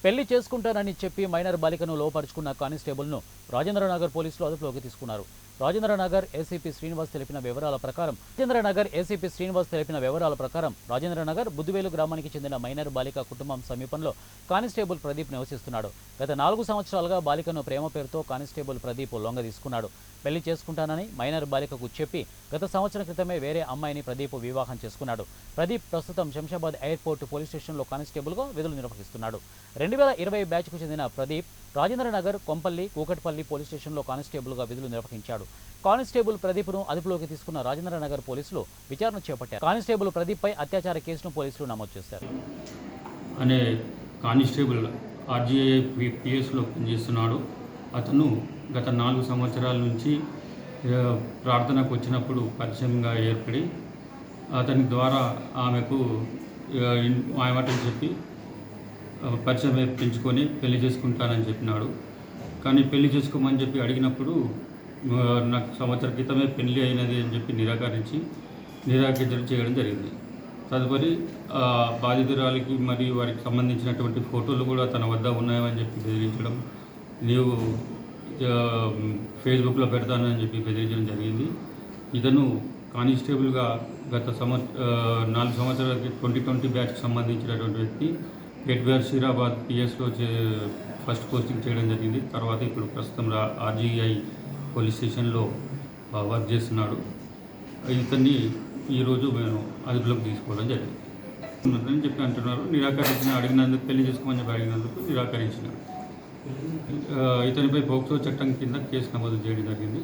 పెళ్లి చేసుకుంటానని చెప్పి మైనర్ బాలికను లోపరుచుకున్న కానిస్టేబుల్ను రాజేంద్రనగర్ పోలీసులు అదుపులోకి తీసుకున్నారు. రాజేంద్రనగర్ ఏసీపీ శ్రీనివాస్ తెలిపిన వివరాల ప్రకారం రాజేంద్రనగర్ బుద్దివేలు గ్రామానికి చెందిన మైనర్ బాలిక కుటుంబం సమీపంలో కానిస్టేబుల్ ప్రదీప్ నివసిస్తున్నాడు. గత 4 సంవత్సరాలుగా బాలికను ప్రేమ పేరుతో కానిస్టేబుల్ ప్రదీప్ లొంగ తీసుకున్నాడు. పెళ్లి చేసుకుంటానని మైనర్ బాలికకు చెప్పి గత సంవత్సరం క్రితమే వేరే అమ్మాయిని ప్రదీప్ వివాహం చేసుకున్నాడు. ప్రదీప్ ప్రస్తుతం శంషాబాద్ ఎయిర్పోర్ట్ పోలీస్ స్టేషన్లో కానిస్టేబుల్గా విధులు నిర్వహిస్తున్నాడు. 2020 బ్యాచ్కు చెందిన ప్రదీప్ రాజేంద్రనగర్, కొంపల్లి, కూకట్పల్లి పోలీస్ స్టేషన్లో కానిస్టేబుల్గా విధులు నిర్వహించాడు. కానిస్టేబుల్ ప్రదీప్ను అదుపులోకి తీసుకున్న రాజేంద్రనగర్ పోలీసులు విచారణ చేపట్టారు. కానిస్టేబుల్ ప్రదీప్పై అత్యాచార కేసును పోలీసులు నమోదు చేశారు. అనే కానిస్టేబుల్ ఆర్జీఐ పిఎస్లో పనిచేస్తున్నాడు. అతను గత 4 సంవత్సరాల నుంచి ప్రార్థనకు వచ్చినప్పుడు పరిచయంగా ఏర్పడి అతని ద్వారా ఆమెకు మాయమాటలు చెప్పి పరిచయం పెంచుకొని పెళ్లి చేసుకుంటానని చెప్పినాడు. కానీ పెళ్లి చేసుకోమని చెప్పి అడిగినప్పుడు నాకు సంవత్సరం క్రితమే పెళ్లి అయినది అని చెప్పి నిరాకరించడం చేయడం జరిగింది. తదుపరి బాధితురాలికి మరియు వారికి సంబంధించినటువంటి ఫోటోలు కూడా తన వద్ద ఉన్నాయని చెప్పి బెదిరించడం, నీవు ఫేస్బుక్లో పెడతానని చెప్పి బెదిరించడం జరిగింది. ఇతను కానిస్టేబుల్గా గత 4 సంవత్సరాలకి 2020 బ్యాచ్కి సంబంధించినటువంటి వ్యక్తి ఎడ్వేర్ షీరాబాద్ పిఎస్లో ఫస్ట్ పోస్టింగ్ చేయడం జరిగింది. తర్వాత ఇప్పుడు ప్రస్తుతం ఆర్జీఐ పోలీస్ స్టేషన్లో వర్క్ చేస్తున్నాడు. ఇతన్ని ఈరోజు మేము అదుపులోకి తీసుకోవడం జరిగింది చెప్పి అంటున్నారు. అడిగినందుకు పెళ్లి చేసుకోమని చెప్పి అడిగినందుకు నిరాకరించినాడు. ఇతనిపై పోక్సో చట్టం కింద కేసు నమోదు చేయడం జరిగింది.